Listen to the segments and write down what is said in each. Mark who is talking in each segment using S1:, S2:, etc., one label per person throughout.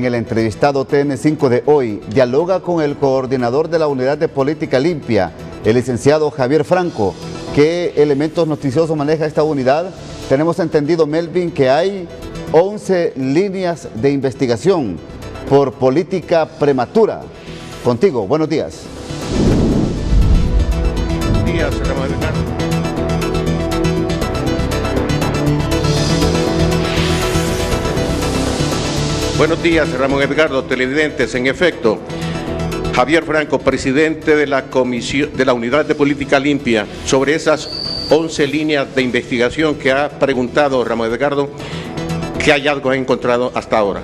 S1: En el entrevistado TN5 de hoy, dialoga con el coordinador de la Unidad de Política Limpia, el licenciado Javier Franco. ¿Qué elementos noticiosos maneja esta unidad? Tenemos entendido, Melvin, que hay 11 líneas de investigación por política prematura. Contigo, buenos días.
S2: Buenos días, Ramón Edgardo. Buenos días, Ramón Edgardo, televidentes. En efecto, Javier Franco, presidente de la Comisión de la Unidad de Política Limpia, sobre esas 11 líneas de investigación que ha preguntado Ramón Edgardo, ¿qué hallazgos ha encontrado hasta ahora?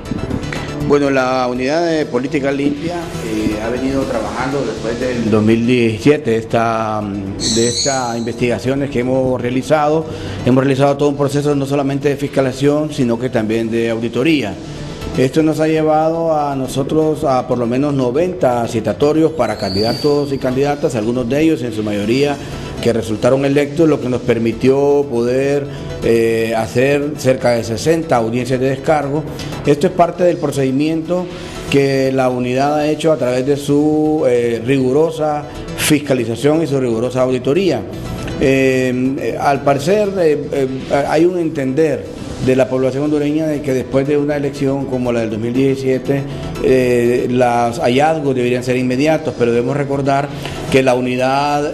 S3: Bueno, la Unidad de Política Limpia ha venido trabajando después del 2017 de estas investigaciones que hemos realizado. Hemos realizado todo un proceso no solamente de fiscalización, sino que también de auditoría. Esto nos ha llevado a nosotros a por lo menos 90 citatorios para candidatos y candidatas, algunos de ellos en su mayoría que resultaron electos, lo que nos permitió poder hacer cerca de 60 audiencias de descargo. Esto es parte del procedimiento que la unidad ha hecho a través de su rigurosa fiscalización y su rigurosa auditoría. Al parecer hay un entender de la población hondureña de que después de una elección como la del 2017 los hallazgos deberían ser inmediatos, pero debemos recordar que la unidad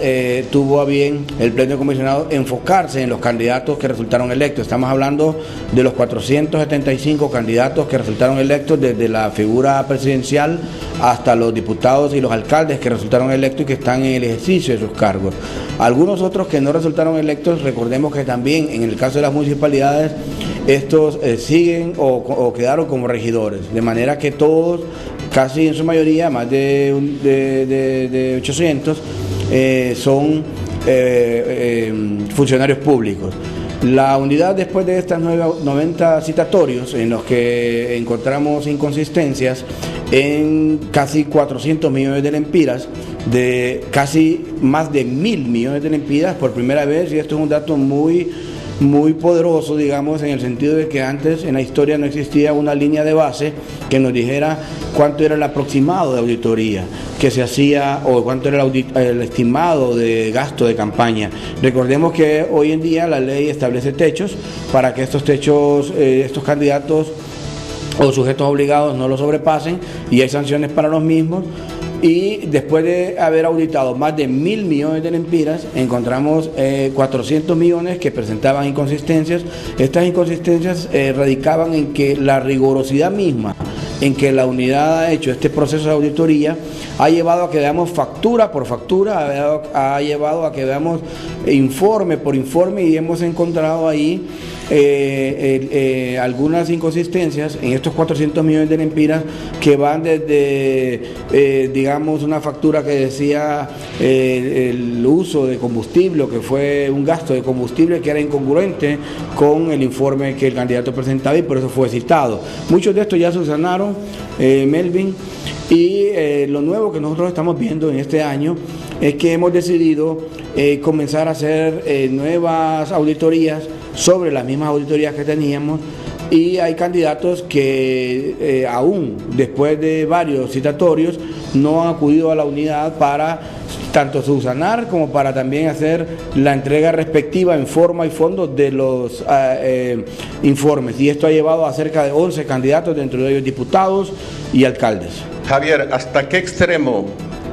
S3: tuvo a bien el pleno comisionado enfocarse en los candidatos que resultaron electos. Estamos hablando de los 475 candidatos que resultaron electos, desde la figura presidencial hasta los diputados y los alcaldes que resultaron electos y que están en el ejercicio de sus cargos. Algunos otros que no resultaron electos, recordemos que también en el caso de las municipalidades, estos siguen o quedaron como regidores, de manera que todos, casi en su mayoría, más de 800, son funcionarios públicos. La unidad, después de estos 90 citatorios en los que encontramos inconsistencias en casi 400 millones de lempiras, de casi más de 1.000 millones de lempiras por primera vez, y esto es un dato muy poderoso, digamos, en el sentido de que antes en la historia no existía una línea de base que nos dijera cuánto era el aproximado de auditoría que se hacía o cuánto era el estimado de gasto de campaña. Recordemos que hoy en día la ley establece techos para que estos techos, estos candidatos o sujetos obligados no lo sobrepasen, y hay sanciones para los mismos. Y después de haber auditado más de 1.000 millones de lempiras, encontramos 400 millones que presentaban inconsistencias. Estas inconsistencias radicaban en que la rigurosidad misma en que la unidad ha hecho este proceso de auditoría ha llevado a que veamos factura por factura, ha llevado a que veamos informe por informe, y hemos encontrado ahí algunas inconsistencias en estos 400 millones de lempiras que van desde, digamos, una factura que decía el uso de combustible, que fue un gasto de combustible que era incongruente con el informe que el candidato presentaba, y por eso fue citado. Muchos de estos ya se subsanaron, Melvin, y lo nuevo que nosotros estamos viendo en este año es que hemos decidido comenzar a hacer nuevas auditorías sobre las mismas auditorías que teníamos, y hay candidatos que aún después de varios citatorios no han acudido a la unidad para tanto subsanar como para también hacer la entrega respectiva en forma y fondo de los informes, y esto ha llevado a cerca de 11 candidatos, dentro de ellos diputados y alcaldes.
S2: Javier, ¿hasta qué extremo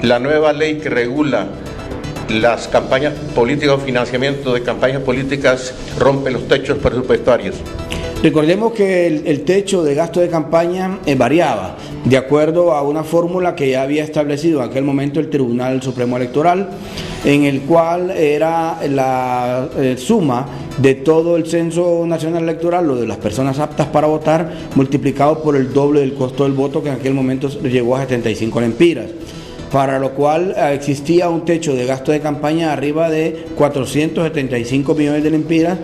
S2: la nueva ley que regula las campañas políticas o financiamiento de campañas políticas rompe los techos presupuestarios?
S3: Recordemos que el techo de gasto de campaña variaba de acuerdo a una fórmula que ya había establecido en aquel momento el Tribunal Supremo Electoral, en el cual era la suma de todo el censo nacional electoral, lo de las personas aptas para votar, multiplicado por el doble del costo del voto, que en aquel momento llegó a 75 lempiras. Para lo cual existía un techo de gasto de campaña arriba de 475 millones de lempiras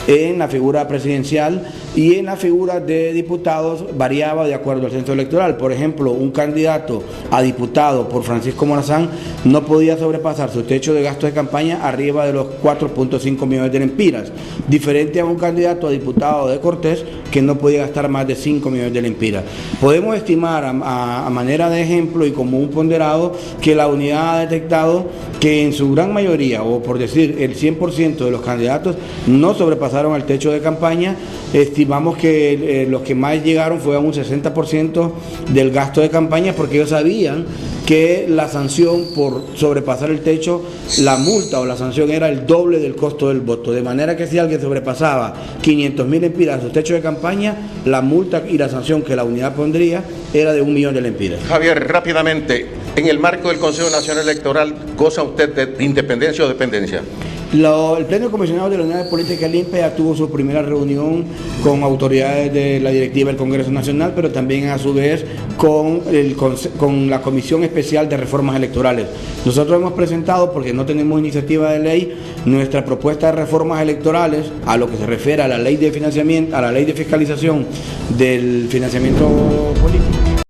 S3: en la figura presidencial, y en la figura de diputados variaba de acuerdo al censo electoral. Por ejemplo, un candidato a diputado por Francisco Morazán no podía sobrepasar su techo de gasto de campaña arriba de los 4.5 millones de lempiras, diferente a un candidato a diputado de Cortés que no podía gastar más de 5 millones de lempiras. Podemos estimar a manera de ejemplo y como un ponderado que la unidad ha detectado que en su gran mayoría, o por decir el 100% de los candidatos, no sobrepasaron el techo de campaña. Estimamos que los que más llegaron fue a un 60% del gasto de campaña, porque ellos sabían que la sanción por sobrepasar el techo, la multa o la sanción era el doble del costo del voto, de manera que si alguien sobrepasaba 500.000 lempiras a su techo de campaña, la multa y la sanción que la unidad pondría era de 1 millón de lempiras.
S2: Javier, rápidamente, en el marco del Consejo Nacional Electoral, ¿goza usted de independencia o dependencia?
S3: El Pleno Comisionado de la Unidad de Política Limpia tuvo su primera reunión con autoridades de la directiva del Congreso Nacional, pero también a su vez con la Comisión Especial de Reformas Electorales. Nosotros hemos presentado, porque no tenemos iniciativa de ley, nuestra propuesta de reformas electorales a lo que se refiere a la ley de financiamiento, a la ley de fiscalización del financiamiento político.